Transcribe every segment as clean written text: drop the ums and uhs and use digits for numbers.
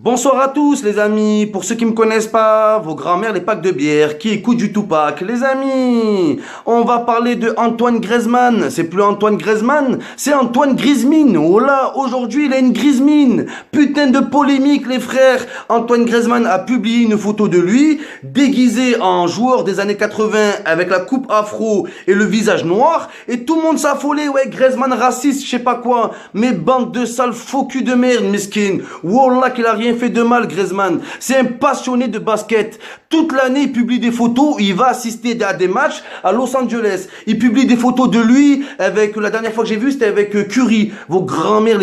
Bonsoir à tous les amis, pour ceux qui me connaissent pas, vos grands-mères les packs de bière, qui écoutent du Tupac, les amis, on va parler de Antoine Griezmann, c'est plus Antoine Griezmann, c'est Antoine Griezmann, oh là, aujourd'hui il a une Griezmann, putain de polémique les frères, Antoine Griezmann a publié une photo de lui, déguisé en joueur des années 80 avec la coupe afro et le visage noir, et tout le monde s'affolait, ouais Griezmann raciste, je sais pas quoi, mais bande de sales faux cul de merde, miskin, wallah qu'il a rien fait de mal Griezmann, c'est un passionné de basket. Toute l'année il publie des photos, il va assister à des matchs à Los Angeles. Il publie des photos de lui avec, la dernière fois que j'ai vu c'était avec Curry, vos grands-mères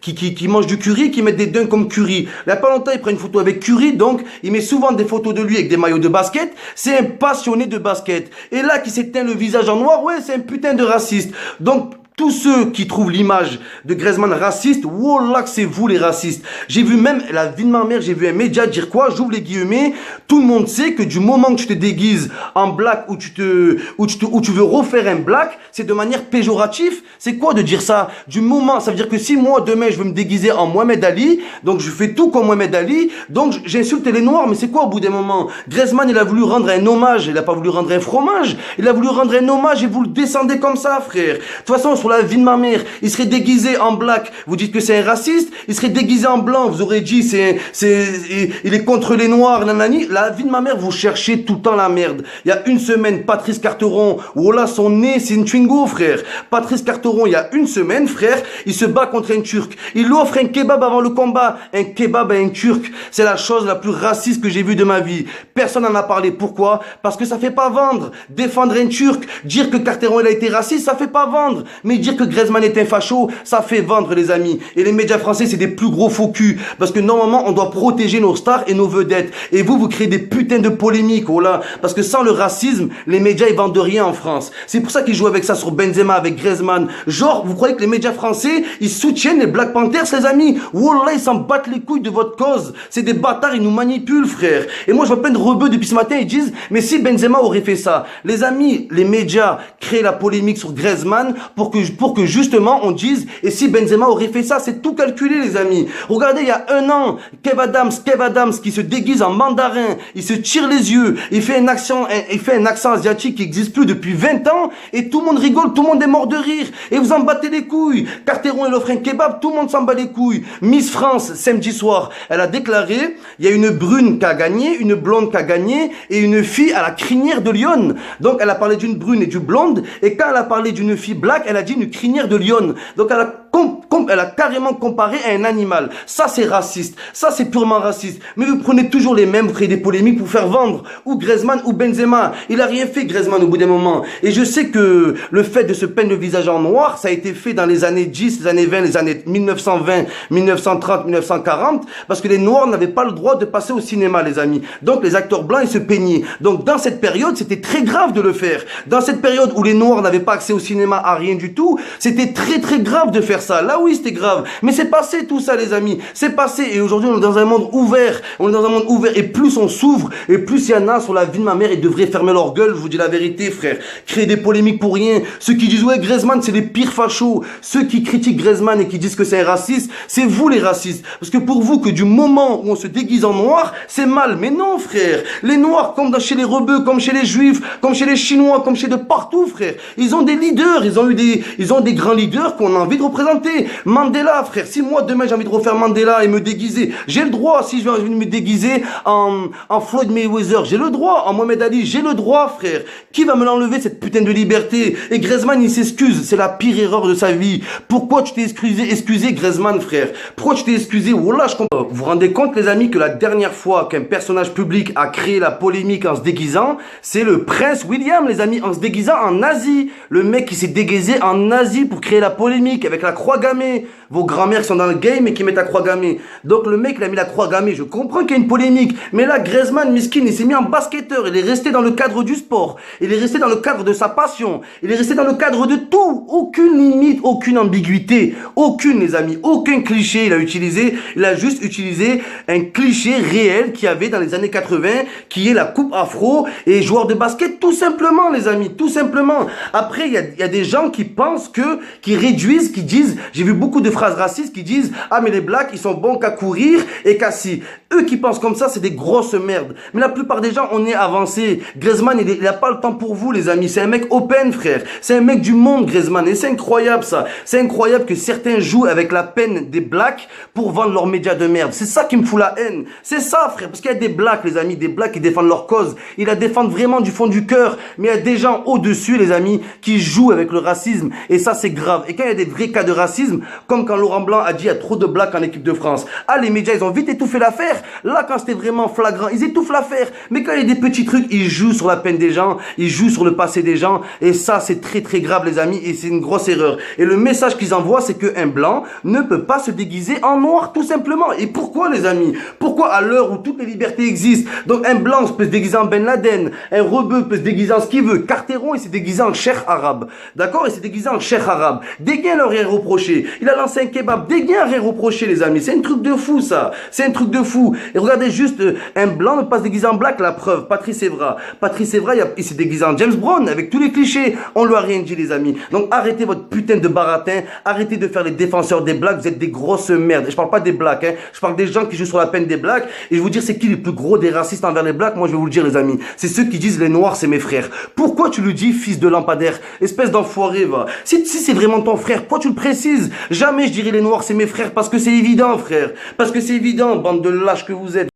qui mangent du curry, qui mettent des dunks comme Curry. Il y a pas longtemps il prend une photo avec Curry, donc il met souvent des photos de lui avec des maillots de basket. C'est un passionné de basket. Et là qui s'éteint le visage en noir, ouais c'est un putain de raciste. Donc tous ceux qui trouvent l'image de Griezmann raciste, wallah que c'est vous les racistes. J'ai vu même, la vie de ma mère, j'ai vu un média dire quoi, j'ouvre les guillemets, tout le monde sait que du moment que tu te déguises en black ou tu veux refaire un black, c'est de manière péjorative. C'est quoi de dire ça? Du moment, ça veut dire que si moi demain je veux me déguiser en Mohamed Ali, donc je fais tout comme Mohamed Ali, donc j'insulte les noirs, mais c'est quoi au bout d'un moment? Griezmann il a voulu rendre un hommage, il a pas voulu rendre un fromage, il a voulu rendre un hommage et vous le descendez comme ça frère. De toute façon, sur la vie de ma mère, il serait déguisé en black, vous dites que c'est un raciste, il serait déguisé en blanc, vous aurez dit il est contre les noirs, nanani. La vie de ma mère, vous cherchez tout le temps la merde. Il y a une semaine, Patrice Carteron, voilà son nez, c'est une Twingo, frère. Patrice Carteron, il y a une semaine, frère, il se bat contre un Turc. Il lui offre un kebab avant le combat, un kebab à un Turc. C'est la chose la plus raciste que j'ai vue de ma vie. Personne n'en a parlé. Pourquoi? Parce que ça fait pas vendre. Défendre un Turc, dire que Carteron il a été raciste, ça fait pas vendre. Mais dire que Griezmann est un facho, ça fait vendre les amis. Et les médias français, c'est des plus gros faux culs. Parce que normalement, on doit protéger nos stars et nos vedettes. Et vous créez des putains de polémiques, oh là. Parce que sans le racisme, les médias, ils vendent rien en France. C'est pour ça qu'ils jouent avec ça sur Benzema, avec Griezmann. Genre, vous croyez que les médias français, ils soutiennent les Black Panthers, les amis? Wallah, ils s'en battent les couilles de votre cause. C'est des bâtards, ils nous manipulent, frère. Et moi, je vois plein de rebeux depuis ce matin, ils disent, mais si Benzema aurait fait ça, les amis, les médias créent la polémique sur Griezmann pour que justement on dise, et si Benzema aurait fait ça, c'est tout calculé les amis. Regardez, il y a un an, Kev Adams qui se déguise en mandarin, il se tire les yeux, il fait un accent asiatique qui existe plus depuis 20 ans, et tout le monde rigole, tout le monde est mort de rire, et vous en battez les couilles. Carteron il offre un kebab, tout le monde s'en bat les couilles. Miss France, samedi soir, elle a déclaré, il y a une brune qui a gagné, une blonde qui a gagné, et une fille à la crinière de Lyon. Donc elle a parlé d'une brune et d'une blonde, et quand elle a parlé d'une fille black, elle a dit une crinière de Lyon. Donc elle a carrément comparé à un animal. Ça c'est raciste, ça c'est purement raciste. Mais vous prenez toujours les mêmes, vous créez des polémiques pour faire vendre. Ou Griezmann ou Benzema. Il a rien fait Griezmann au bout d'un moment. Et je sais que le fait de se peindre le visage en noir, ça a été fait dans les années 10, les années 20, les années 1920, 1930, 1940, parce que les noirs n'avaient pas le droit de passer au cinéma les amis. Donc les acteurs blancs ils se peignaient. Donc dans cette période c'était très grave de le faire. Dans cette période où les noirs n'avaient pas accès au cinéma à rien du tout, c'était très très grave de faire ça. Là oui c'était grave, mais c'est passé tout ça les amis, c'est passé. Et aujourd'hui on est dans un monde ouvert, et plus on s'ouvre et plus il y en a sur la vie de ma mère. Ils devraient fermer leur gueule, je vous dis la vérité frère. Créer des polémiques pour rien. Ceux qui disent ouais Griezmann c'est les pires fachos, ceux qui critiquent Griezmann et qui disent que c'est un raciste, c'est vous les racistes. Parce que pour vous que du moment où on se déguise en noir c'est mal, mais non frère. Les noirs comme chez les rebeux, comme chez les juifs, comme chez les chinois, comme chez de partout frère, ils ont des leaders, ils ont des grands leaders qu'on a envie de représenter. Mandela frère, si moi demain j'ai envie de refaire Mandela et me déguiser, j'ai le droit. Si j'ai envie de me déguiser en Floyd Mayweather, j'ai le droit. En Mohamed Ali, j'ai le droit frère. Qui va me l'enlever cette putain de liberté? Et Griezmann il s'excuse, c'est la pire erreur de sa vie. Pourquoi tu t'es excusé Griezmann frère? Pourquoi tu t'es excusé? Wallah, je comprends. Vous vous rendez compte les amis que la dernière fois qu'un personnage public a créé la polémique en se déguisant, c'est le prince William les amis, en se déguisant en nazi. Le mec qui s'est déguisé en nazi pour créer la polémique avec la croix gammée. Vos grands-mères qui sont dans le game et qui mettent la croix gammée. Donc le mec il a mis la croix gammée, je comprends qu'il y a une polémique, mais là Griezmann miskin il s'est mis en basketteur, il est resté dans le cadre du sport, il est resté dans le cadre de sa passion, il est resté dans le cadre de tout, aucune limite, aucune ambiguïté, aucune les amis, aucun cliché il a utilisé, il a juste utilisé un cliché réel qu'il y avait dans les années 80, qui est la coupe afro et joueur de basket, tout simplement les amis, tout simplement. Après il y a des gens qui pensent qui réduisent, qui disent disent, j'ai vu beaucoup de phrases racistes qui disent, ah mais les blacks, ils sont bons qu'à courir et qu'à si. Eux qui pensent comme ça, c'est des grosses merdes. Mais la plupart des gens, on est avancé. Griezmann, il a pas le temps pour vous, les amis. C'est un mec open, frère. C'est un mec du monde, Griezmann. Et c'est incroyable, ça. C'est incroyable que certains jouent avec la peine des blacks pour vendre leurs médias de merde. C'est ça qui me fout la haine. C'est ça, frère. Parce qu'il y a des blacks, les amis, des blacks qui défendent leur cause. Ils la défendent vraiment du fond du cœur. Mais il y a des gens au-dessus, les amis, qui jouent avec le racisme. Et ça, c'est grave. Et quand il y a des vrais cas de racisme, comme quand Laurent Blanc a dit il y a trop de blacks en équipe de France. Ah, les médias, ils ont vite étouffé l'affaire. Là, quand c'était vraiment flagrant, ils étouffent l'affaire. Mais quand il y a des petits trucs, ils jouent sur la peine des gens, ils jouent sur le passé des gens. Et ça, c'est très très grave, les amis, et c'est une grosse erreur. Et le message qu'ils envoient, c'est qu'un blanc ne peut pas se déguiser en noir, tout simplement. Et pourquoi, les amis? Pourquoi à l'heure où toutes les libertés existent? Donc un blanc peut se déguiser en Ben Laden, un rebeu peut se déguiser en ce qu'il veut. Carteron, il s'est déguisé en cheikh arabe. D'accord? Il s'est déguisé en cheikh arabe. Dégain leur rien reproché. Il a lancé un kebab. Dégain rien reproché, les amis. C'est un truc de fou, ça. C'est un truc de fou. Et regardez juste, un blanc ne peut pas se déguiser en black, la preuve. Patrice Evra. Patrice Evra, il s'est déguisé en James Brown avec tous les clichés. On lui a rien dit, les amis. Donc arrêtez votre putain de baratin. Arrêtez de faire les défenseurs des blacks. Vous êtes des grosses merdes. Et je parle pas des blacks, hein. Je parle des gens qui jouent sur la peine des blacks. Et je vais vous dire, c'est qui les plus gros des racistes envers les blacks? Moi, je vais vous le dire, les amis. C'est ceux qui disent les noirs, c'est mes frères. Pourquoi tu le dis, fils de lampadaire? Espèce d'enfoiré, va. Si c'est vraiment ton frère, pourquoi tu le précises? Jamais je dirais les noirs, c'est mes frères, parce que c'est évident, frère. Parce que c'est évident, bande de lâches que vous êtes.